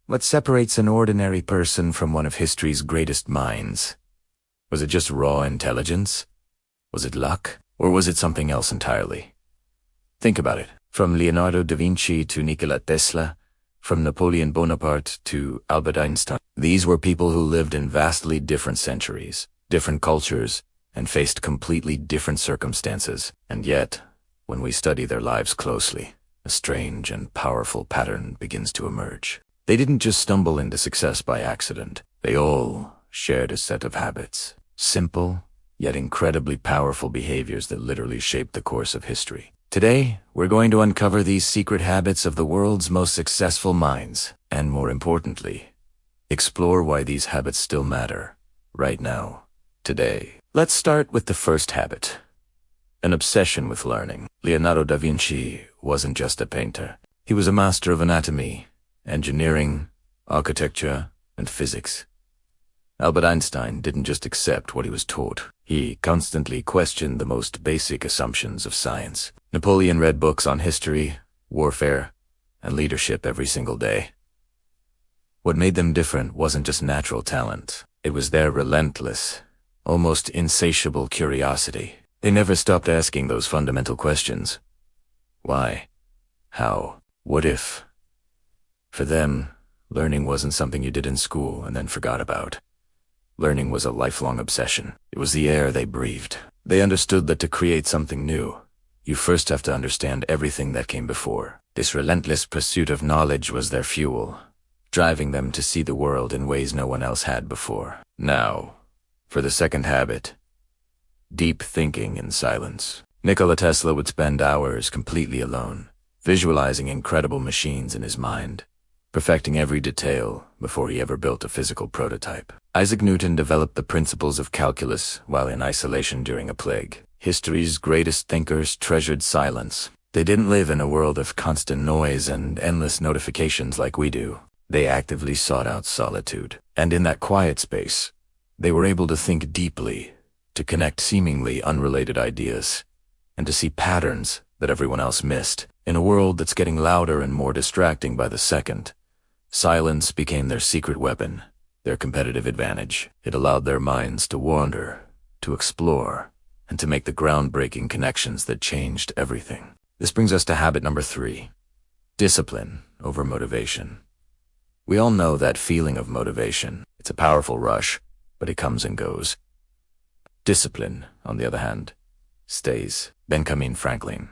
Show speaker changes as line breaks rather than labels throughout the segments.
What separates an ordinary person from one of history's greatest minds? Was it just raw intelligence? Was it luck? Or was it something else entirely? Think about it. From Leonardo da Vinci to Nikola Tesla, from Napoleon Bonaparte to Albert Einstein, these were people who lived in vastly different centuries, different cultures, and faced completely different circumstances. And yet, when we study their lives closely, a strange and powerful pattern begins to emerge. They didn't just stumble into success by accident. They all shared a set of habits. Simple, yet incredibly powerful behaviors that literally shaped the course of history. Today, we're going to uncover these secret habits of the world's most successful minds, and more importantly, explore why these habits still matter, right now, today. Let's start with the first habit. An obsession with learning. Leonardo da Vinci wasn't just a painter. He was a master of anatomy, engineering, architecture, and physics. Albert Einstein didn't just accept what he was taught. He constantly questioned the most basic assumptions of science. Napoleon read books on history, warfare, and leadership every single day. What made them different wasn't just natural talent. It was their relentless, almost insatiable curiosity. They never stopped asking those fundamental questions. Why? How? What if? For them, learning wasn't something you did in school and then forgot about. Learning was a lifelong obsession. It was the air they breathed. They understood that to create something new, you first have to understand everything that came before. This relentless pursuit of knowledge was their fuel, driving them to see the world in ways no one else had before. Now, for the second habit, deep thinking in silence. Nikola Tesla would spend hours completely alone, visualizing incredible machines in his mind, perfecting every detail before he ever built a physical prototype. Isaac Newton developed the principles of calculus while in isolation during a plague. History's greatest thinkers treasured silence. They didn't live in a world of constant noise and endless notifications like we do. They actively sought out solitude. And in that quiet space, they were able to think deeply, to connect seemingly unrelated ideas, and to see patterns that everyone else missed. In a world that's getting louder and more distracting by the second, silence became their secret weapon, their competitive advantage. It allowed their minds to wander, to explore, and to make the groundbreaking connections that changed everything. This brings us to habit number 3, discipline over motivation. We all know that feeling of motivation. It's a powerful rush, but it comes and goes. Discipline, on the other hand, stays. Benjamin Franklin,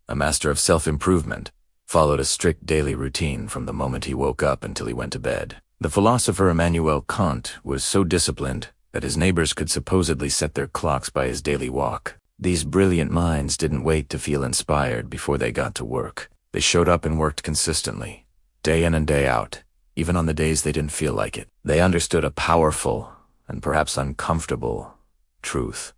a master of self-improvement, followed a strict daily routine from the moment he woke up until he went to bed. The philosopher Immanuel Kant was so disciplined that his neighbors could supposedly set their clocks by his daily walk. These brilliant minds didn't wait to feel inspired before they got to work. They showed up and worked consistently, day in and day out, even on the days they didn't feel like it. They understood a powerful and perhaps uncomfortable truth.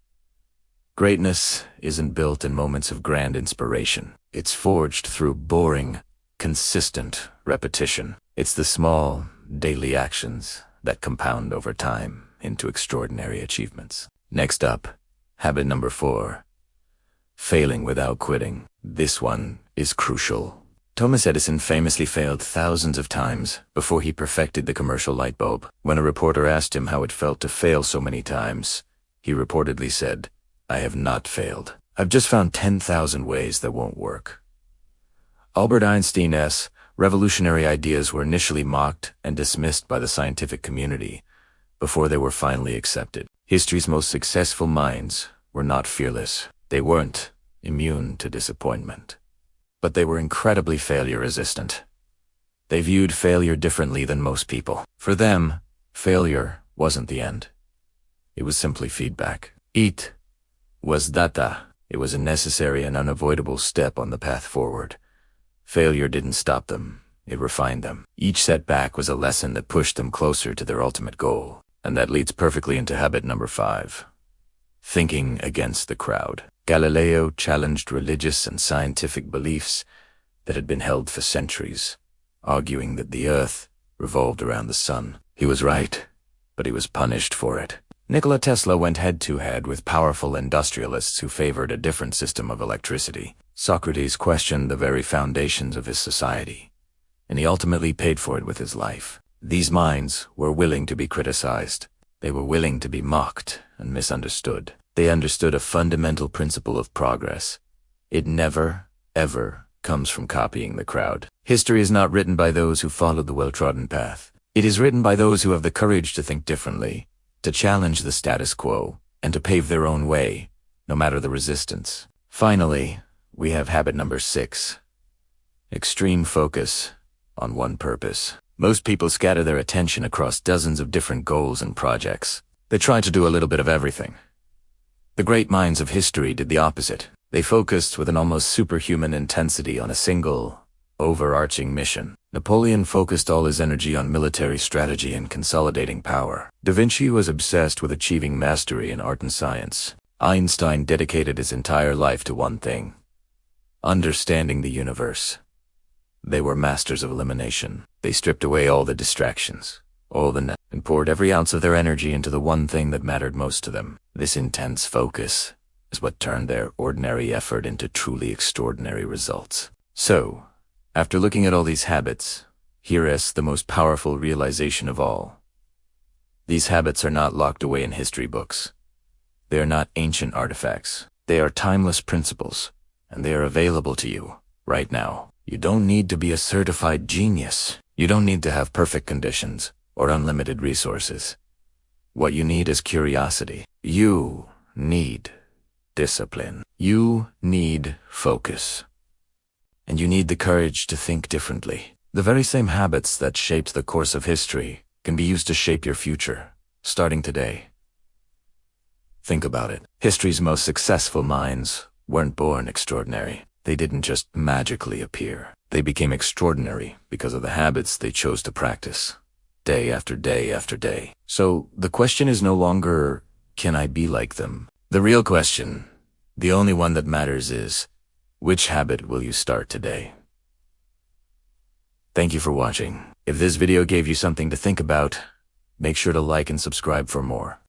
Greatness isn't built in moments of grand inspiration. It's forged through boring, consistent repetition. It's the small, daily actions that compound over time into extraordinary achievements. Next up, habit number 4, failing without quitting. This one is crucial. Thomas Edison famously failed thousands of times before he perfected the commercial light bulb. When a reporter asked him how it felt to fail so many times, he reportedly said, "I have not failed. I've just found 10,000 ways that won't work." Albert Einstein's revolutionary ideas were initially mocked and dismissed by the scientific community before they were finally accepted. History's most successful minds were not fearless. They weren't immune to disappointment, but they were incredibly failure-resistant. They viewed failure differently than most people. For them, failure wasn't the end. It was simply feedback. It was data. It was a necessary and unavoidable step on the path forward. Failure didn't stop them. It refined them. Each setback was a lesson that pushed them closer to their ultimate goal. And that leads perfectly into habit number 5, thinking against the crowd. Galileo challenged religious and scientific beliefs that had been held for centuries, arguing that the earth revolved around the sun. He was right, but he was punished for it. Nikola Tesla went head-to-head with powerful industrialists who favored a different system of electricity. Socrates questioned the very foundations of his society, and he ultimately paid for it with his life. These minds were willing to be criticized. They were willing to be mocked and misunderstood. They understood a fundamental principle of progress. It never, ever comes from copying the crowd. History is not written by those who followed the well-trodden path. It is written by those who have the courage to think differently, to challenge the status quo, and to pave their own way, no matter the resistance. Finally, we have habit number 6. Extreme focus on one purpose. Most people scatter their attention across dozens of different goals and projects. They try to do a little bit of everything. The great minds of history did the opposite. They focused with an almost superhuman intensity on a single, overarching mission. Napoleon focused all his energy on military strategy and consolidating power. Da Vinci was obsessed with achieving mastery in art and science. Einstein dedicated his entire life to one thing: understanding the universe. They were masters of elimination. They stripped away all the distractions, and poured every ounce of their energy into the one thing that mattered most to them. This intense focus is what turned their ordinary effort into truly extraordinary results. So, after looking at all these habits, here is the most powerful realization of all. These habits are not locked away in history books. They are not ancient artifacts. They are timeless principles, and they are available to you right now. You don't need to be a certified genius. You don't need to have perfect conditions or unlimited resources. What you need is curiosity. You need discipline. You need focus. And you need the courage to think differently. The very same habits that shaped the course of history can be used to shape your future, starting today. Think about it. History's most successful minds weren't born extraordinary. They didn't just magically appear. They became extraordinary because of the habits they chose to practice, day after day after day. So the question is no longer, can I be like them? The real question, the only one that matters, is, which habit will you start today? Thank you for watching. If this video gave you something to think about, make sure to like and subscribe for more.